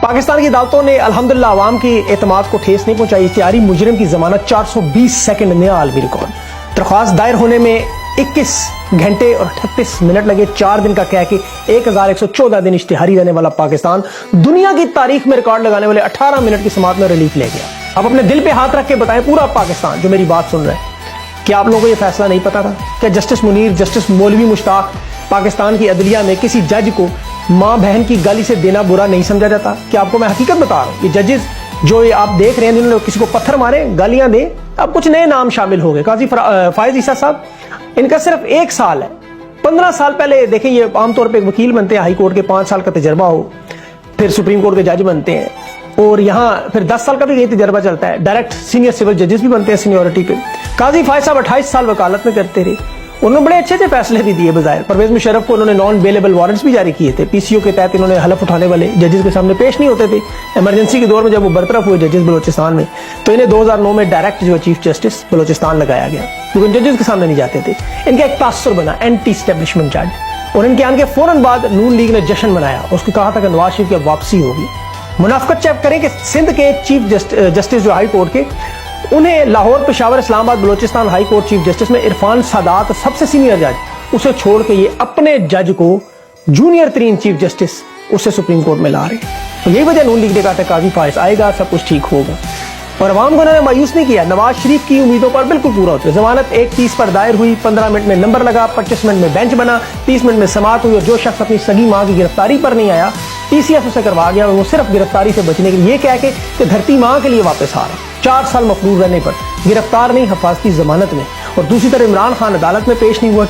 پاکستان کی عدالتوں نے الحمدللہ عوام کی اعتماد کو ٹھیس نہیں پہنچائی. اشتہاری مجرم کی ضمانت 420 سیکنڈ نیا عالمی ریکارڈ. درخواست دائر ہونے میں 21 گھنٹے اور 38 منٹ لگے. 4 دن کا کہہ کے 1114 دن اشتہاری رہنے والا پاکستان دنیا کی تاریخ میں ریکارڈ لگانے والے 18 منٹ کی سماعت میں ریلیف لے گیا. اب اپنے دل پہ ہاتھ رکھ کے بتائیں پورا پاکستان جو میری بات سن رہا ہے، کیا آپ لوگوں کو یہ فیصلہ نہیں پتا تھا کہ جسٹس منیر، جسٹس مولوی مشتاق، پاکستان کی عدلیہ میں کسی جج کو ماں بہن کی گالی سے دینا برا نہیں سمجھا جاتا؟ کہ آپ کو میں حقیقت بتا رہا ہوں، یہ ججز جو آپ دیکھ رہے ہیں جنہوں نے کسی کو پتھر مارے، گالیاں دیں، اب کچھ نئے نام شامل ہو گئے. قاضی فائز عیسیٰ صاحب، ان کا صرف 1 سال ہے. 15 سال پہلے دیکھیں، یہ عام طور پہ ایک وکیل بنتے ہیں ہائی کورٹ کے، 5 سال کا تجربہ ہو، پھر سپریم کورٹ کے جج بنتے ہیں، اور یہاں پھر 10 سال کا بھی یہی تجربہ چلتا ہے. ڈائریکٹ سینئر سول ججز بھی بنتے ہیں سینیورٹی پہ. قاضی فائز صاحب 28 سال وکالت میں کرتے رہے. انہوں نے بڑے اچھے فیصلے بھی دیے. بظاہر پرویز مشرف کو انہوں نے نان بیلیبل وارنٹس بھی جاری کیے تھے. پی سی او کے تحت انہوں نے حلف اٹھانے والے ججز کے سامنے پیش نہیں ہوتے تھے. ایمرجنسی کے دور میں جب وہ برطرف ہوئے ججز بلوچستان میں، تو انہیں 2009 میں ڈائریکٹ جو چیف جسٹس بلوچستان لگایا گیا، کیونکہ ججز کے سامنے نہیں جاتے تھے. ان کا ایک تاثر بنا اینٹی اسٹیبلشمنٹ جج، اور ان کے آنے کے فوراً بعد نون لیگ نے جشن منایا. اس کو کہا تھا کہ نواز شریف کی واپسی ہوگی. منافقت چیک کریں کہ سندھ کے چیف جسٹس جو ہائی کورٹ کے، انہیں لاہور، پشاور، اسلام آباد، Balochistan high court chief justice میں عرفان سادات سب سے سینئر جج، اسے چھوڑ کے یہ اپنے جج کو جونیئر ترین چیف جسٹس اسے سپریم کورٹ میں لا رہے ہیں. تو یہی وجہ نون لیگ نے کہا تھا قاضی فائز آئے گا، سب کچھ ٹھیک ہوگا. اور عوام کو انہوں نے مایوس نہیں کیا. نواز شریف کی امیدوں پر بالکل پورا ہوتے. ضمانت 1:30 پر دائر ہوئی، 15 منٹ میں نمبر لگا، 25 منٹ میں بینچ بنا، 30 منٹ میں سماعت ہوئی، اور جو شخص اپنی سگی ماں کی گرفتاری پر نہیں آیا، ٹی سی ایف اسے کروا گیا، اور وہ صرف گرفتاری سے بچنے کے لیے یہ کہہ کے کہ دھرتی ماں کے لیے واپس آ رہا ہے. 4 سال مفروض رہنے پر گرفتار نہیں، حفاظتی ضمانت میں. اور دوسری طرف عمران خان عدالت میں پیش نہیں ہوا.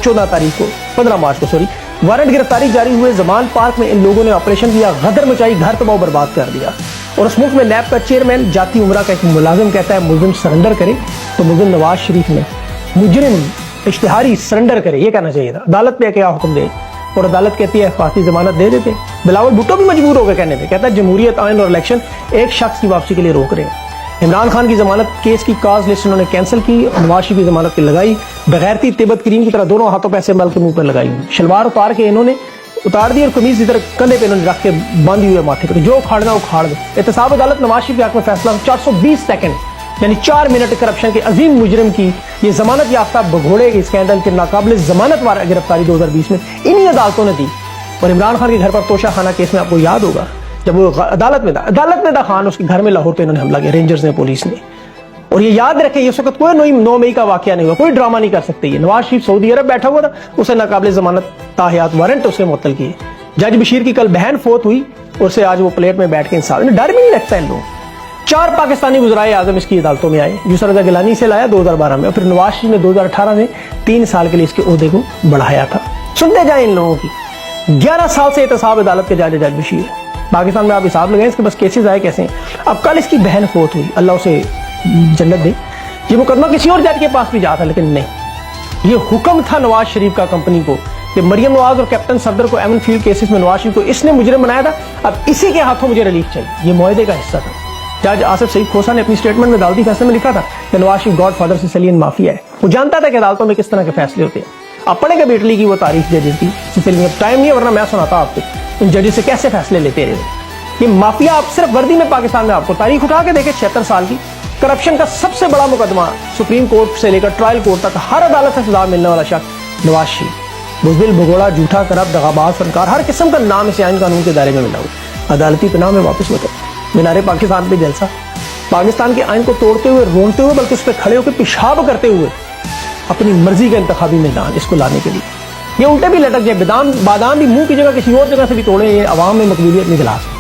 15 مارچ کو وارنٹ گرفتاری جاری ہوئے. زمان پارک میں ان لوگوں نے آپریشن کیا، غدر مچائی، گھر تباہ و برباد کر دیا. اور اس ملک میں نیب کا چیئرمین جاتی عمرہ کا ایک ملازم کہتا ہے ملزم سرنڈر کرے، تو ملزم نواز شریف نے مجرم اشتہاری سرنڈر کرے یہ کہنا چاہیے تھا. عدالت پہ کیا حکم دے، اور عدالت کہتی ہے حفاظتی ضمانت دے دیتے. بلاول بھٹو بھی مجبور ہو گئے کہنے پہ، کہتا ہے جمہوریت، آئین اور الیکشن ایک شخص کی واپسی کے لیے روک رہے ہیں. عمران خان کی ضمانت کیس کی کاز لسٹ انہوں نے کینسل کی، نواز شریف کی ضمانت کی لگائی. بغیرتی تبت کریم کی طرح دونوں ہاتھوں پہ ایسے مل کے منہ پر لگائی. شلوار اتار کے انہوں نے اتار دی، اور قمیض ادھر کندھے پہ انہوں نے رکھ کے باندھی ہوئے ماتھے پہ، جو اکھاڑنا اکھاڑ دو. احتساب عدالت نواز شریف کے حق میں فیصلہ 420 سیکنڈ یعنی 4 منٹ کرپشن کے عظیم مجرم کی یہ ضمانت یافتہ بگھوڑے کے اسکینڈل کے ناقابل ضمانت گرفتاری 2020 میں انہی عدالتوں نے دی. اور عمران خان کے گھر پر توشہ خانہ کیس میں آپ کو یاد ہوگا، جب وہ عدالت میں تھا خان، اس کے گھر میں لاہور پہ انہوں نے حملہ کیا، رینجرز نے، پولیس نے. اور یہ یاد رکھیں یہ اس وقت کوئی 9 مئی کا واقعہ نہیں ہوا، کوئی ڈرامہ نہیں کر سکتے. یہ نواز شریف سعودی عرب بیٹھا ہوا تھا، اسے ناقابل ضمانت تاحیات وارنٹ اسے معطل کیے. جج بشیر کی کل بہن فوت ہوئی، اور اسے آج وہ پلیٹ میں بیٹھ کے انصاف، ڈر بھی نہیں لگتا ان لوگوں. 4 پاکستانی وزرائے اعظم اس کی عدالتوں میں آئے. یسر رضا گیلانی سے لایا 2012 میں، اور پھر نواز شریف نے 2018 میں 3 سال کے لیے اس کے عہدے کو بڑھایا تھا. سنتے جائیں ان لوگوں کی. 11 سال سے احتساب عدالت کے جج بشیر. پاکستان میں آپ حساب لگائیں اس کے بس کیسز آئے کیسے ہیں. اب کل اس کی بہن فوت ہوئی، اللہ اسے جنت دے. یہ مقدمہ کسی اور جج کے پاس بھی جاتا، لیکن نہیں، یہ حکم تھا نواز شریف کا کمپنی کو کہ مریم نواز اور کیپٹن صفدر کو ایمن فیلڈ کیسز میں نواز شریف کو اس نے مجرم بنایا تھا، اب اسی کے ہاتھوں مجھے ریلیف چاہیے. یہ معاہدے کا حصہ تھا. جج آصف سعید کھوسا نے اپنی سٹیٹمنٹ میں عدالتی فیصلے میں لکھا تھا کہ Nawaz Sharif God father سیسیلین mafia ہے. وہ جانتا تھا کہ عدالتوں میں کس طرح کے فیصلے ہوتے ہیں. آپ پڑھیں گے اٹلی کی وہ تاریخ ججز کی، سیسیلین. ٹائم نہیں ہے ورنہ میں سناتا آپ کو ان ججز سے کیسے فیصلے لیتے رہے. یہ مافیا آپ صرف وردی میں پاکستان میں آپ کو تاریخ اٹھا کے دیکھیں، 76 سال کی کرپشن کا سب سے بڑا مقدمہ سپریم کورٹ سے لے کر ٹرائل کورٹ تک ہر عدالت سے سزا ملنے والا شخص نواز شریف. بزدل، بھگوڑا، جھوٹا، کرپٹ، دغاباز، فنکار، ہر قسم کا نام اسے آئین قانون کے دائرے میں ملا ہوا. عدالتی پناہ میں واپس ہوتا مینار پاکستان پہ جلسہ، پاکستان کے آئین کو توڑتے ہوئے، رونتے ہوئے، بلکہ اس پہ کھڑے ہو کے پیشاب کرتے ہوئے اپنی مرضی کا انتخابی میدان اس کو لانے کے لیے. یہ الٹے بھی لٹک جائے، بادام بھی منہ کی جگہ کسی اور جگہ سے بھی توڑے، یہ عوام میں مقبولیت نہیں دلا سکتے.